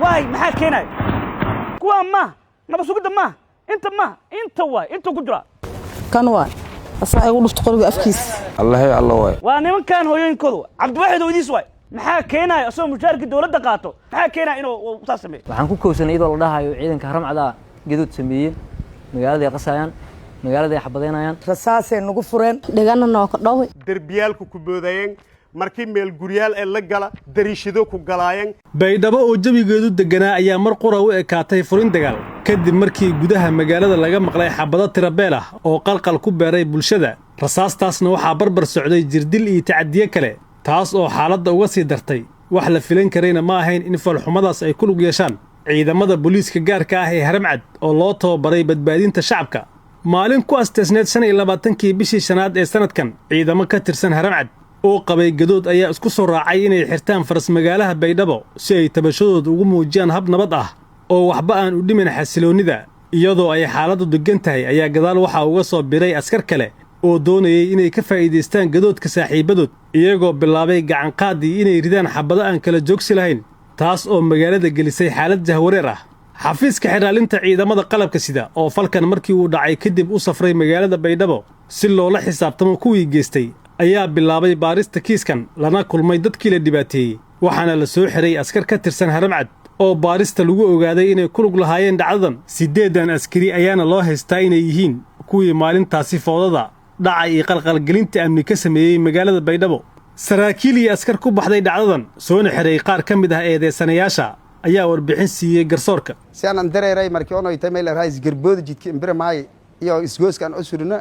واي محا كيناي كوا ما نبسوق ما انت واي انت كجرا كان واي أصلا يقول افتقروا أفكيس الله الله واي وانا من كان هو ينكذو عبد واحد وديس واي maxaa keenay asoo mushaarka dawladda qaato maxaa keenay inuu taas sameeyo waxaan ku koosanay idoo la dhahayo ciidanka haramcada gaduud sameeyeen magaalada ay qasayaan magaalada ay xabadeynayaan rasaasay nagu fureen dhigana noo ka dhaway derbiyaalku ku boodayeen markii meel guryaal ay la gala dariishado ku galaayeen baydhabo oo jawigeedu deganaa ayaa mar qura u ekaatay furin dagaal kadib markii gudaha magaalada laga maqlay xabado tirabeel ah oo qalqal ku beeray bulshada rasaastaasna waxaa barbar socday jirdil iyo tacadiye kale taas oo xaaladda uga sii dartay wax la filan karayna ma ahayn in falxumadaas ay ku lug yeeshaan ciidamada booliiska gaarka ah ee haramcad oo loo tababaray badbaadinta shacabka maalin ku asteesneed 25kii bishii shanaad ee sanadkan ciidamo ka tirsan haramcad oo qabay gadood ayaa isku soo raacay inay xirtaan faras magaalaha baydhabo si ay tabashadooda ugu muujiyaan hab nabad ah oo waxba aan u dhimin xasiloonida iyadoo ay xaaladdu degan tahay ayaa gadaal waxaa uga soo biray askar kale oo doonayay inay ka faa'iideystaan gadoodka saaxiibadood iyagoo bilaabay gacan qaadii inay ridaan xabado aan kala joogsi lahayn taas oo magaalada gelisay xaalad jahwareer ah xafiiska xiraalinta ciidamada qalabka sida oo falkan markii uu dhacay kadib u safray magaalada baydhabo si loola xisaabtamo kuwii geystay ayaa bilaabay baarista kiiskan lana kulmay dadkii la dhibaateeyey waxaana la soo xiray askar ka tirsan haramcad oo baarista lagu ogaaday inay ku lug lahaayeen dhacdadan 8 askari ayaana loo haystaa inay yihiin kuwii maalintaasi foodada dhacay iyo qalqalgelinta amni ka sameeyey magaalada baydhabo saraakiil iyo askar ku baxday dhacdadan soona xiray qaar ka mid ah eedeysanayaasha ayaa warbixin siiyey garsoorka si aan dareeray markii oo intay meel raayis garbood jidka imbire maay iyo isgooskan usurina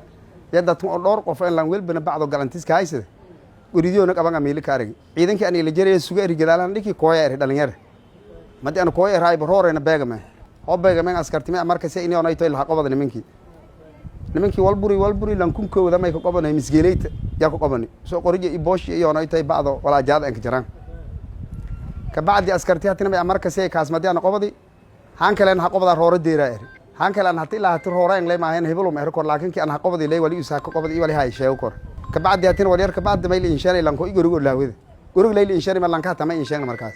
yadatan oo dhowr qof in lan welbana bacdo galantiska haysada waridiyoona qaban ameel ka arag ciidankii aan ila jaray suga eri gadaalan dhiki kooya eri dhalinyar madi aan kooya raay baroorena beegama oo beegama askartime markaas inay oo ayto ilaa qabada nimankii walburi lan kun kooda may ka qabanay misgeeleyta yaa ka qabanay soo qorije i boosh iyo oo ayto bacdo wala jaad aan ka jiraan ka bacdi askartii hatina may markaas ay kaasmadi aan qabadi han kale ha qabada rooro deeraa eri han kale aan hatii ilaa rooro aan leeyahay hebelo ma erko laakiin ki aan ha qabadi leey wali isa ka qabadi wali hay sheego kor ka bacdi hatina wali ka bacdi may inshaari lan ko igorigo laawada gorig leey inshaari ma lan ka tama inshaari markaas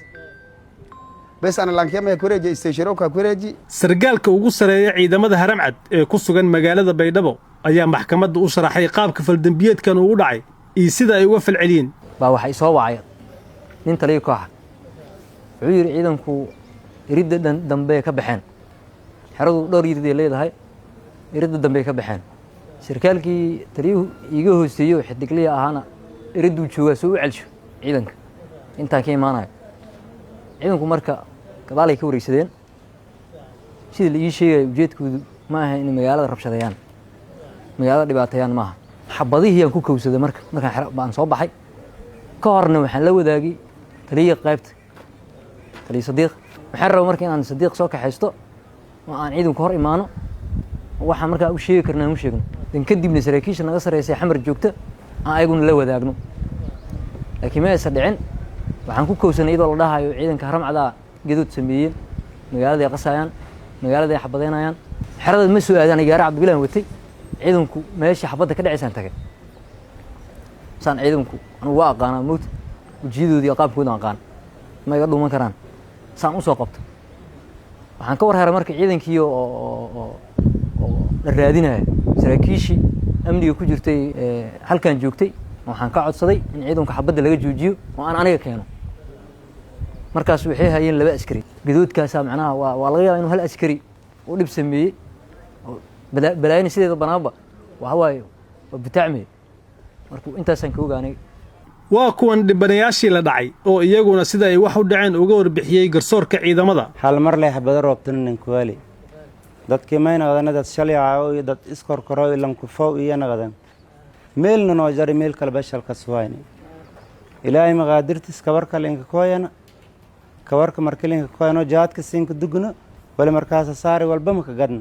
bes aan lan kama kureeji station ka kureeji sargaalka ugu sareeya ciidamada haramcad ee ku sugan magaalada baydhabo ayaa maxkamadda u sharaxay qaabka faldambiyeedkan uu dhacay iyo sida ay uga falceliyeen baa waxay soo wacay nin taliye koox wuxuu yiri ciidanku iridda dambe ka baxeen xeradu dhowr yiri leedahay iridda dambe ka baxeen sarkaalkii taliyuhu iga hooseeyo xidigliya ahana iriddu jooga soo u celsho ciidanka intaan ka imaanayo ciidanku marka gadaal ay ka wareegsadeen sidii la ii sheegay ujeedkoodu ma aha in magaalada rabshadayaan magaalada dhibaateeyaan maaha xabadihii aan ku kowsaday markaan baan soo baxay ka horna waxaan la wadaagay taliye qaybta taliye Sadiiq waxaan rabaa markii aan Sadiiq soo kaxaysto oo aan ciidanku hor imaano waxaan markaa u sheegi karnaa u sheegno dan kadibna saraakiisha naga sareysay xamar joogta aan ayaguna la wadaagno laakiin ma aysan dhicin waxaan ku kowsanay idoo la dhahayo ciidanka haramcada gaduud sameeyeen magaalada ay qasayaan magaalada ay xabadeynayaan xerada ma soo aadaan gaari Cabdibilaan watay ciidanku meesha xabada ka dhacaysaan tagay san ciidanku anu waa aqaana mood ujeedoodii qaabkooda aqaan ma iga dhuuman karaan san u soo qabto waxaan ka war haray markii ciidankii oo la raadinayo saraakiishii amniga ku jirtay halkan joogtay waxaan ka codsaday in ciidanka xabada laga joojiyo oo aan aniga keeno markaas waxay hayeen laba askari gadoodkaas macnaha waa laga yaabaa inuu hal askari uu dhib sameeyay balaayna sideeda banaanba waxa waaye bitaacmay markuu intaasan ka ogaanay waa kuwan dhibanayaashii la dhacay oo iyaguna sida ay wax u dhaceen uga warbixiyey garsoorka ciidamada hal mar leh xabado roobtan kuwali dadkii mayna wadanada shalay iyo dad iskorkoro ilan ku foo iyo naqadan meelna noo jari meel kala bashal ka suwayni ilaahay maqaadirtis kabarka linka kooyana kabarka markelinka kooyano jaadka siinka dugna wala markaas saari walba ma ka gadna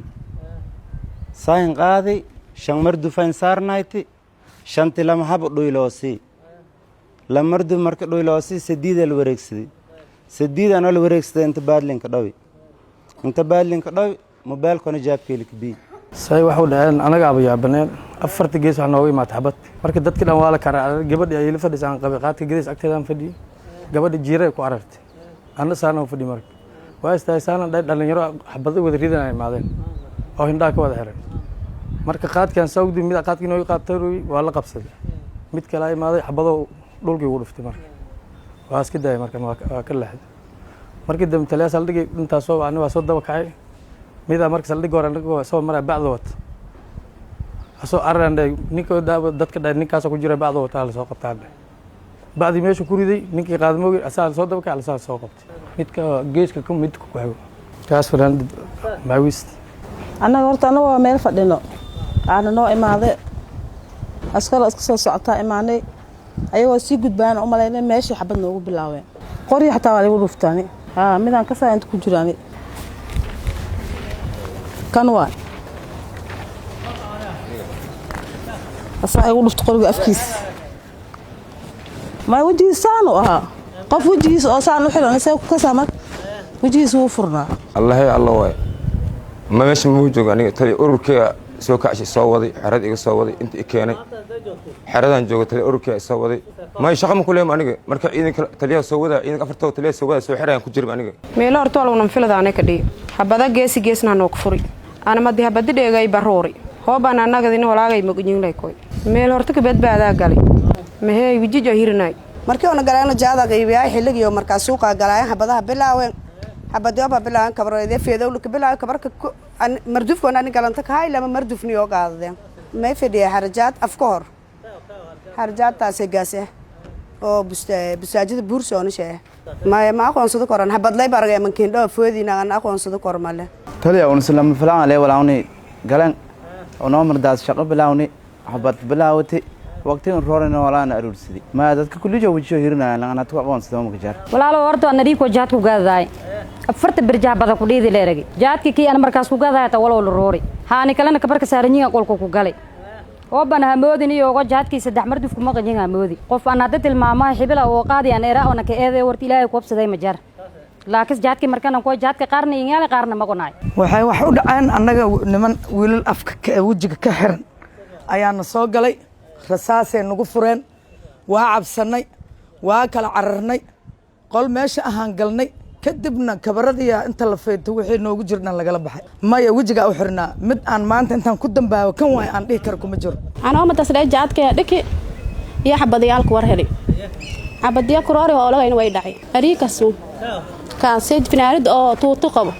saayin qaadi shan mar dufayn saarnayti shanti lama hab dhuyloosi lamardu marka dhuyloosi sadiida la wareegsaday sadiida noo la wareegsaday inta baadlinka dhawi mobilkana jaabkeelika bi say waxa u dhaceen anaga aba yaabaneen afarta gees waxa nooga imaatay xabad markii dadkii dhan waa la karaa gabadhi ay la fadhiisaan qabay qaadka gees agteedaan fadhiyo gabadhi jiiray ku aragtay anna saarna u fadhiyo waa istaaysaan dhalinyaro xabado wada ridan ay imaadeen oo hindhaa ka wada xiran marka qaadkan saawdi mid qaadkii noo qaatay waa la qabsaday mid kale ay imaaday xabado dhulkii ugu dhuftay marka waa iska daayay marka waa ka leexday markii dambe taliya saldhigay intaas oo aan waa soo daba kacay mid marka saldhig hore anaga soo maray bacdo wata asoo arranday ninka dadka dhay ninkaas ku jira bacdo wata la soo qabtaan bacdi meesha ku riday ninkii qaadmoogay asaal soo daba kacay asaal soo qabtay midka geeska ku mid ku xago kaas filan maawist annaga horta anaga waa meel fadhino aana noo imaade askar iska soo socotaa imaanay ayagoo sii gudbaan u malaynay meeshii xabad noogu bilaaween qoryo xataa waa lagu dhuftaani midaan ka saa inta ku jiraani kan waa asaa igu dhufta qoriga afkiisa ma wajigiisaan u ahaa qof wajigiisa oo saan u xiran isaga ka saamad wajigiisa wuu furnaa الله الله واي ما مش موجود يعني ترى أوركيا سو كعش صوّدي حرد إيج صوّدي أنت إكياني حردان جوجو ترى أوركيا صوّدي ما يشغل كل يوم أنيجي مركا إيدك تليه صوّدا إيدك أفرتو تليه صوّدا سو حران كجرب أنيجي ميلا أرتو على ونفيل ذا كدي حبذا جيسنا نوكفري أنا ما دي حبذا دي جاي بروري هو بنا نقدين ولا جاي مجنون ليكوي ميلا أرتك بيت بعد قالي ما هي وجي جاهيرناي markii ona galayna jaada qaybiyay xilligiyo markaa suuqa galay xabadaha bilaaween xabadaha bilaaween kabareede feedow ka bilaaway kabarka mardufkoona ani galanta ka hay lama mardufni oo qaadeen ma fidiyay harjaad afkoor harjaad taas gaase oo bustaajida buursoon sheey ma aqoonsado koran xabadlay baragay mankiin dhoo foodiina aan aqoonsado kormale taliya on islam filaan ale walaawni galan oo mardaas shaqo bilaawni xabad bilaawti waqti roorina walaana aruursidii ma dadka kulli joojiyo hirnaa laana tu aqoonsado ma gajar walaalo horta anadii ko jaad ku gaaday afarta birjaa bada ku dhiidi leeragi jaadki kii aan markaas ku gaaday ta walaalo roori haani kalena ka barka saaranyiga qolku ku galay oo bana hamoodin iyo go jaadki saddex marduf ku maqan hamoodi qof aan hadda tilmaamaha xibila oo qaadi aan era ona ka eeday warti ilaahay ku qabsaday ma jar laakiin jaadki markaan ku jaadka qaarna ingaale qaarna ma qonay waxay wax u dhaceen annaga niman wiilal afka wajiga ka xiran ayaana soo galay rasaasay nagu fureen waa cabsanay waa kala cararnay qol meesha ahaan galnay kadibna kabaradiya inta la feeto wixii noogu jirna lagala baxay maya wajiga u xirnaa mid aan maanta intaan ku dambaayo kan waay aan dhihi karo kuma jiro anoo mataslee jaadka dhiki iyo xabadiyaalku war heli xabadiya kuroori oo lagayna way dhacay ariikasu ka seed finaanid oo tuutu qabo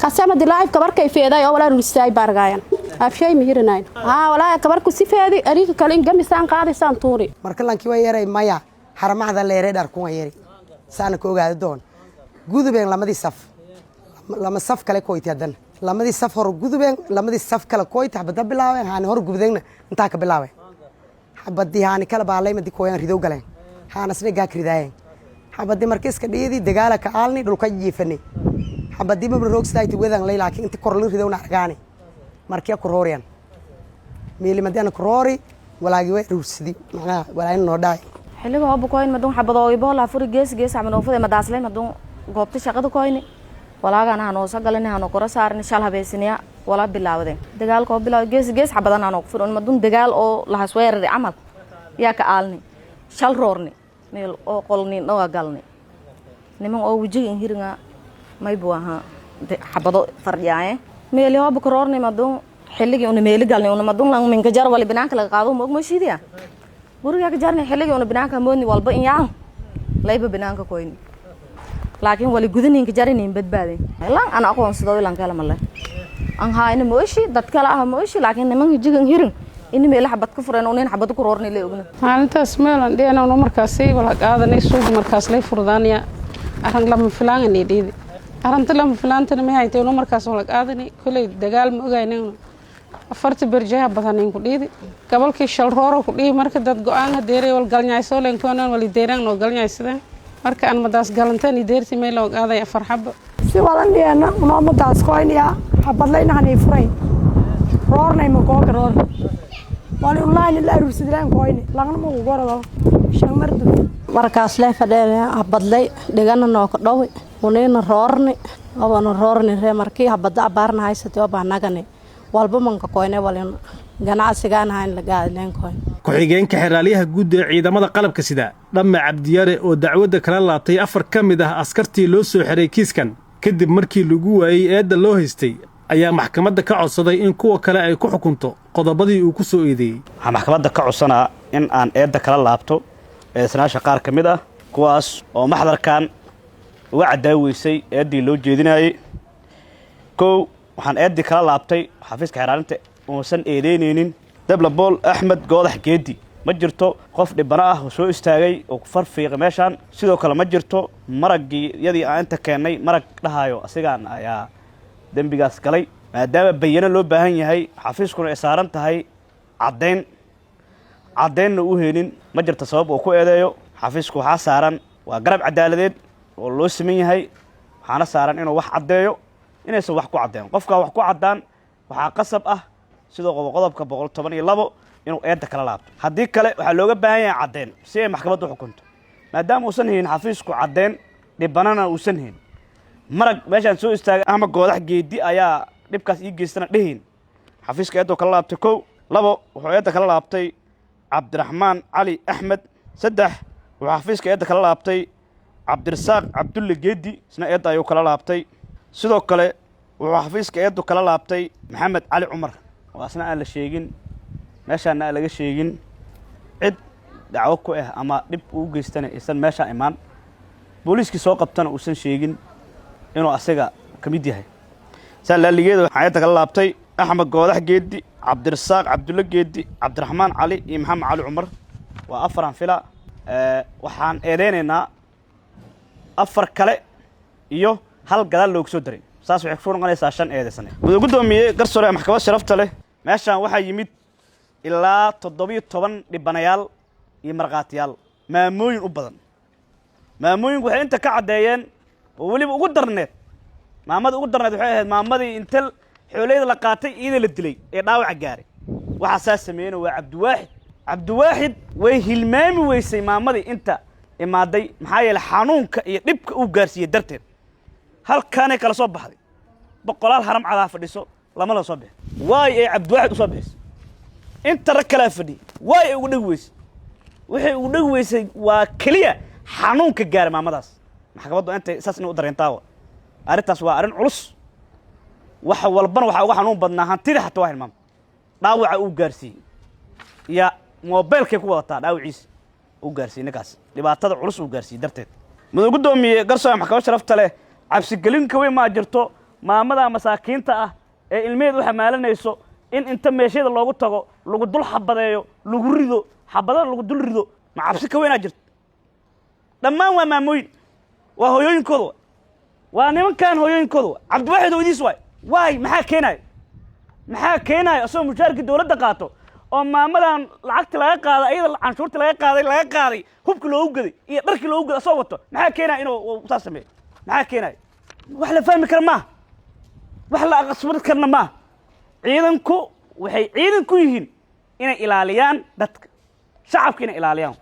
kasama dilaayf kabarkay feeday oo wala ruustaay bargaayan afshay mihirnayn wala kabarku si feedi ariika kale in gamisaan qaadaysan tuuri marka lankii way yaray maya haramada leeray dhar ku yari saana ka ogaado doon gudubeen lamadii saf lama saf kale kooytay hadan lamadii saf hor gudubeen lamadii saf kale kooytay xabada bilaaween haani hor gubdeena inta ka bilaaween xabadii haani kala baalay madi kooyan ridow galeen haana isna gaakridaayeen xabadii markii iska dhiyadi dagaala ka aalni dhulka jiifanay xabadii ma roogsaaytay wadan lay laakiin inta kor la ridowna argaani markii ku rooriyaan meeli madana ku roori walaagi way ruusidi macnaha walaayna noo dhaay xilliga hoob kooyn madun xabado oo ibola furi gees amano fuday madaaslay madun goobta shaqada kooyni walaagana hano sagalana hano kora saarni shal habeysniya wala bilaawday dagaalka oo bilaaw gees xabadana hano ku furan madun dagaal oo la hasweeray amal yaa ka aalni shal roorni meel oo qolni oo galni niman oo wajiga hirnga may buaha xabado fardiyay meel hoob ku roorni madun xilliga una meel galni una madun lang min ka jar wali banaanka laga qaado ma shiidiya guriga ka jarnay xilliga una banaanka moodni walba in yaan layba banaanka kooyni laakiin wali gudaninka jarinin badbaaday lan ana aqoonsado ilan kala malay an haayna mooshi dad kala ah mooshi laakiin niman jigan hirin in meel xabad ka fureen oo nin xabad ku roornay la ogna maalintaas meelan dheena markaas wala qaadanay suuq markaas lay furdaaniya aran lama filaanay dhiidi aranta lama filaantana ma haytay oo markaas wala qaadanay kulay dagaal ma ogaynay afarta berjaha badan ku dhiidi gobolkii shal rooro ku dhii marka dad go'aan deeray wal galnayso leen koonaan wali deeraan oo galnaysadeen marka aan madaas galantan deerti meel oo qaaday afar xabo si walan deena uma madaas qoyniya xabadlayna hanay furay roornay ma koo garoor wali online la ruusidaan qoyni lagana ma gorado shan mardu markaas leh fadheen xabadlay dhigana noo ka dhawi unayna roorni abana roorni ree markii xabada abaarna haysatay oo baanagane walba manka koyne walin ganacsigaan hayn la gaadleen koyn ku-xigeenka xeraalyaha guud ee ciidamada qalabka sida dhamme cabdiyare oo dacwadda kala laabtay 4 ka mid ah askartii loo soo xiray kiiskan kadib markii lagu waayey eedda loo haystay ayaa maxkamadda ka codsaday in kuwa kale ay ku xukunto qodobadii uu ku soo eedeeyey. waxaan maxkamadda ka codsanaa in aan eedda kala laabto eedsanaasha qaar ka mid ah kuwaas oo maxdarkan uga cadaaweysay eeddii loo jeedinayay. kow waxaan eeddii kala laabtay xafiiska xiraarinta uusan eedeynaynin Dable Bool Axmed Goodax Geedi. ma jirto qof dhibana ah oo soo istaagay oo ku farfiiqay meeshan. sidoo kale ma jirto maragii yadii aan inta keenay marag dhahayo asigaan ayaa dembigaas galay maadaama bayana loo baahan yahay xafiiskuna ay saaran tahay caddeynna u helin ma jirto sabab oo ku eedeeyo. xafiisku waxaa saaran waa garab cadaaladeed oo loo siman yahay waxaana saaran inuu wax caddeeyo inaysan wax ku caddeen. qofkaa wax ku caddaan waxaa qasab ah sidoo qodobka 112 inuu eedda kala laabto. haddii kale waxaa looga baahan yahay caddeyn si ay maxkamaddu u xukunto maadaama uusan hayn xafiisku caddeyn dhibanana uusan hayn marag meeshaan soo istaagay Axmed Goodax Geedi ayaa dhibkaas ii geystana dhihin xafiiska eedda kala laabtay. 2 wuxuu eedda kala laabtay Cabdiraxmaan Cali Axmed. 3 wuxuu xafiiska eedda kala laabtay Cabdirasaaq Cabdulle Geedi isna eedda ayuu kala laabtay. sidoo kale wuxuu xafiiska eedda kala laabtay Maxamed Cali Cumar oo asna aan la sheegin meeshaan aan laga sheegin cid dacwo ku ah ama dib u geystana isan meesha imaan booliiskii soo qabtana uusan sheegin inuu asaga ka mid yahay. salaaligeedu waxaa eedda kala laabtay Axmed Goodax Geedi, Cabdirasaaq Cabdulle Geedi, Cabdiraxmaan Cali iyo Maxamed Cali Cumar. waa 4 fila. waxaan eedeynaynaa 4 kale iyo hal gadaal loogu soo daray. saas waxay ku noqonaysaa 5 eedeysane. gudoomiye garsoore maxkamad sharafta leh meeshaan waxaa yimid ilaa 17 dhibanayaal iyo marqaatiyaal maamooyin u badan. maamooyinku waxay inta ka caddeeyeen oo weliba ugu darneed maamada ugu darneed waxay ahayd maamadii inta xooleyda la qaatay iyada la dilay ee dhaawaca gaaray. waxa saas sameeyeen waa cabdiwaaxid way hilmaami weysay maamadii inta imaaday maxaa yeelay xanuunka iyo dhibka uu gaarsiiyay darteed halkaanay kala soo baxday boqolaal haram cadaa fadhiso lama la soo bixin waay ay cabdiwaaxid u soo bixisay inta rag kala fadhi waay ugu dhig weysay waxay ugu dhig weysay waa kaliya xanuunka gaaray maamadaas. maxkamaddu inta saas inuu dareentaawa arrintaas waa arrin culus wax walbana waxa uga xanuun badnaa hantida xataa waa hilmaam dhaawaca uu gaarsiiyey iyo moobilkay ku wadataa dhaawaciisa uu gaarsiiyey ninkaas dhibaatada culus uu gaarsiiyey darteed. gudoomiye garsoore maxkamad sharafta leh cabsigelin ka weyn ma jirto maamada masaakiinta ah ee ilmeed waxa maalanayso in inta meeshada loogu tago lagu dul xabadeeyo lagu rido xabada lagu dul rido ma cabsi ka weyn jirto. dhammaan waa maamooyin waa hooyooyinkooda waa nimankan hooyooyinkooda cabdiwaaxid wadiis waay maxaa keenay asoo mushaarka dawladda qaato oo maamadan lacagta laga qaaday ayada canshuurta laga qaaday hubka loogu gaday iyo dharkii loogu gaday asoo wato maxaa keenay inuu saas sameeyo maxaa keenay wax la fahmi kara ma wax la aqsad karna ma. ciidanku waxay ciidan ku yihiin inay ilaaliyaan dadka shacabka inay ilaaliyaan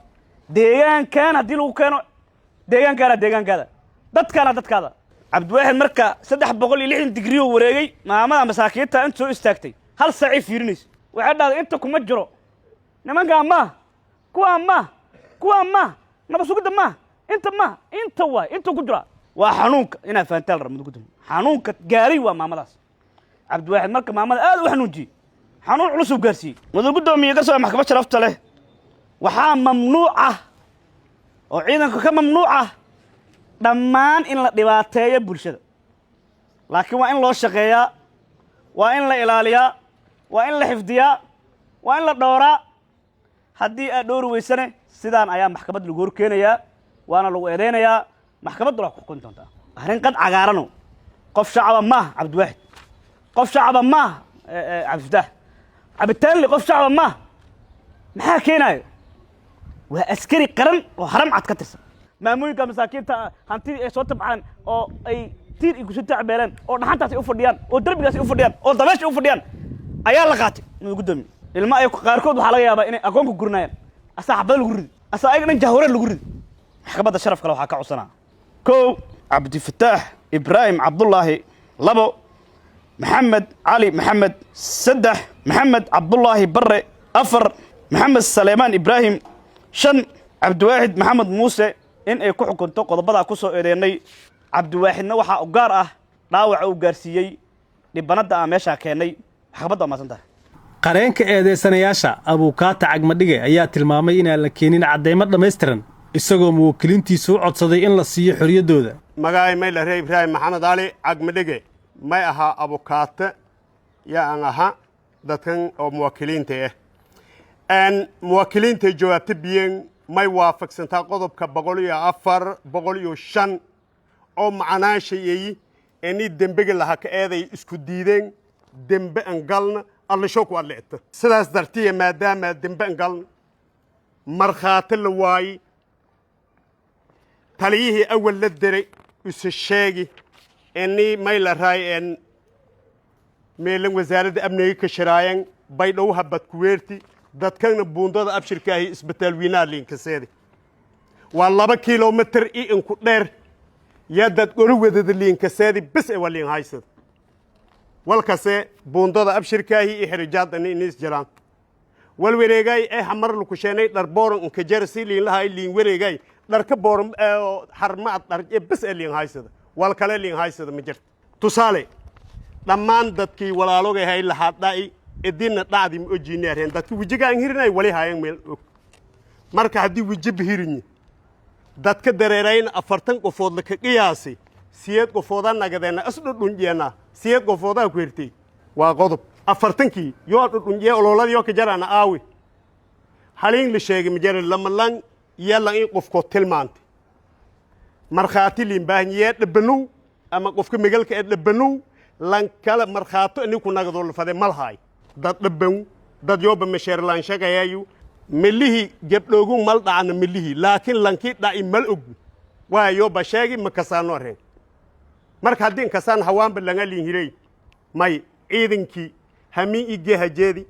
deegaankan haddii lagu keeno deegaankaada dadkaada. cabdiwaaxid marka 360 digrii oo wareegay maamada masaakiinta inta soo istaagtay hal saaci fiirinaysa waxay dhahday inta kuma jiro nimanka kuwa ma nabasugida ma inta waay inta ku jira waa xanuunka inaa faantaal rab gudoomiye xanuunka gaaray waa maamadaas. cabdiwaaxid marka maamada aad u xanuunjiyey xanuun culus uu gaarsiiyey. gudoomiye garsoore maxkamad sharafta leh waxaa mamnuuc ah oo ciidanka ka mamnuuc ah dhammaan in la dhibaateeyo bulshada laakiin waa in loo shaqeeyaa waa in la ilaaliyaa waa in la xifdiyaa waa in la dhowraa. haddii aad dhowri weysane sidaan ayaa maxkamad lagu horkeenayaa waana lagu eedeynayaa maxkamaddu waa ku xukun doontaa. arrin qad cagaarano qof shacaba maaha cabdiwaaxid qof shacaba maaha cabdifataax cabitaanli qof shacaba maaha maxaa keenayo waa askari qaran oo haram cad ka tirsan. maamooyinka masaakiinta hantidii ay soo tabcaan oo ay tiir igu soo tacbeeleen oo dhaxantaasi u fadhiyaan oo darbigaasi u fadhiyaan oo dabeesha u fadhiyaan ayaa la qaatay gudoomiye. ilma ay qaarkood waxaa laga yaabaa inay aqoonka gurnaayaan asaa xabada lagu ridi asaa ayaga dhan jahwareer lagu ridi. maxkamadda sharaf kale waxaa ka codsanaa 1 cabdifataax ibraahim cabdullaahi 2 maxamed cali maxamed 3 maxamed cabdullaahi barre 4 maxamed saleymaan ibraahim 5 cabdiwaaxid maxamed muuse in ay ku xukunto qodobada ku soo eedeynay cabdiwaaxidna waxa u gaar ah dhaawaca uu gaarsiiyey dhibanada aan meesha keenay maxkamadda maasantahay qareenka eedeysanayaasha abuukaata cagmadhige ayaa tilmaamay inaan la keenin cadeymo dhammaystiran isagoo muwakkiliintiisu u codsaday in la siiyo xorriyaddooda magaay may la ree ibraahim maxamed cali cagmadhige may ahaa abukaata yaa aan ahaa dadkan oo muwakkiliinta ah muwakkiliinta jawaabta biyeen may waafaqsantaa qodobka 104 105 oo macnaashayeey inay dembiga laha ka eeday isku diideen dembe aan galna alla shoo ku adleeta sidaas dartiya maadaama dembe aan galna markhaati la waayey taliyihii awal la diray isu sheegi inay may la raayeen meelan wasaaradda amniga ka shiraayeen baydhow habad kuweerti dadkana buundada abshirkaahi isbitaal wiinaa liinkaseedi waa 2 kilomitir in ku dheer yaa dad gori wadada liinkaseedi bis ee waliin haysad walkase buundada abshirkaahi iyo xirijaadani inis jiraan wal wareegay ee hamar lu ku sheenay dhar booran in ka jarsi liin lahay liin wareegay dhar ka booran harmaad dhar bis ee liin haysad wal kale liin haysad ma jirto tusaale dhammaan dadkii walaalogay hay lahaa dhaay idina dhacdi ma ojineereen dadkii wajiga aan hirinay wali haayeen meel og marka haddii wajib hirinyi dadka dareerayn 40 qofood la ka qiyaasay 7 qofooda nagadeen asdhu dhunjeena 7 qofooda ku hirtay waa qodob 40kii yoo dhunjee ololada yoo ka jarana aawi halin la sheegay ma jaran lamalan yalla in qofko tilmaantay markhaati liin baahniyee dhibanu ama qofka migalka ee dhibanu lan kala markhaato inku nagado lafade malhaay dad dhaban dad yooba mesheerlaan shaqayayu milihi gabdhoogu mal dhacna milihi laakiin lanki dhaci mal og waa yooba sheegi ma kasaano reen marka hadii kasaan hawaanba laga liin hiray may ciidankii hamin ige hajeedi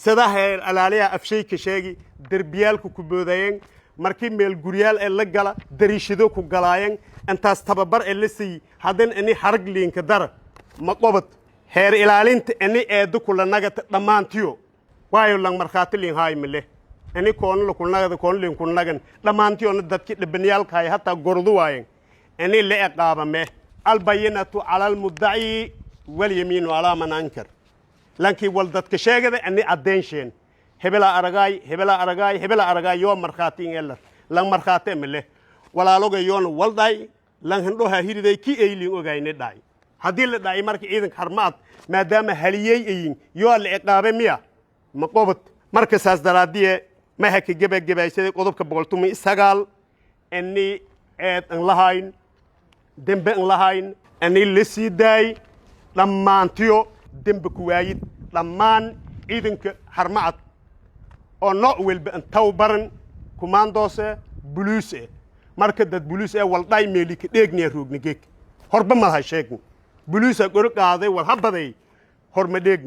sadaha alaaliya afshay ka sheegi darbiyaalku ku boodayeen markii meel guryaal ee la gala dariishido ku galaayeen intaas tababar ee la sii hadan ani harag liinka dara ma qobad heer ilaalinta ani eedo kula nagata dhamaantiyo waayo lang markhaati liin haay male ani koon la kulnagada koon liin kulnagan dhamaantiyo dadkii dhibaniyaalka hay hataa gordu waayeen ani la aqaabame albayinatu ala almudda'i wal yaminu ala man ankar lankii wal dadka sheegada ani adeenshen hebela aragay yo markhaati in ella lang markhaati male walaaloga yoon walday lang hindhoha hiriday ki eylin ogayne dhaay haddii la dhaay markii ciidanka harmaad maadaama haliyey ayin yoo la iqaabe miya ma qobad marka saas daraadiye ma haka gabagabaysaday qodobka 109 ani eed an lahayn dembe an lahayn ani la sii daay dhammaantiyo dembe ku waayid dhammaan ciidanka harmaad oo nooc walba an tawbaran kumaandoose buluus marka dad buluus walday meeli ka dheegnay roognigeek horba ma ha sheegin بوليسا قرقاده والحبدي هرمديق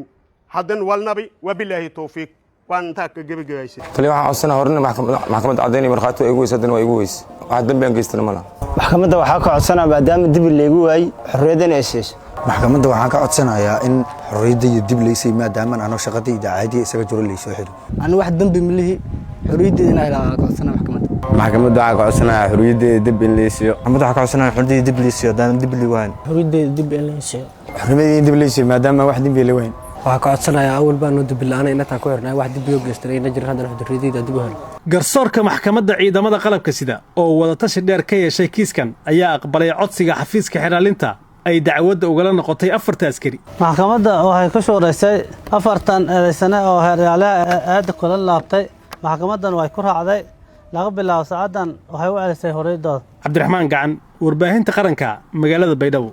حدن والنبي وبالله توفيق وان تاك جبجايسي تلي waxaan codsanaa horna maxkamad cadeynay marxaatu ay ugu weysadeen waa igu weys waxa dambe aan geystana malaha maxkamadda waxa ka codsanaa maadaama dib leegu waay xorriyaddan ay siiso maxkamadda waxa ka codsanayaa in xorriyadda iyo dib leysay maadaama aanu shaqadayda caadi isaga jiro leysoo xiro aan wax dambi milihi xorriyadda inay la codsanaa maxkamadda waxa ka codsanayaa xorriyadda dib in leysiyo maxkamadda waxa ka codsanayaa xorriyadda dib leysiyo daan dib liwaan xorriyadda dib in leysiyo xorriyadda dib leysiyo maadaama wax dambi leeyahay waxa ka codsanayaa awal baan dib la'aan inta ku xirnaa wax dib iyo geystay in jir hadan xorriyadda dib u helo garsoorka maxkamadda ciidamada qalabka sida oo wada tashi dheer ka yeeshay kiiskan ayaa aqbalay codsiga xafiiska xiraalinta ay dacwadda uga noqotay 4 askari maxkamadda waxay ku shooreysay 4 sano oo xiraalaha aad kula laabtay maxkamaddan way ku raacday laga bilaabo saacadan waxay u celisay horeydood Cabdiraxmaan Gacan warbaahinta qaranka magaalada Baydhabo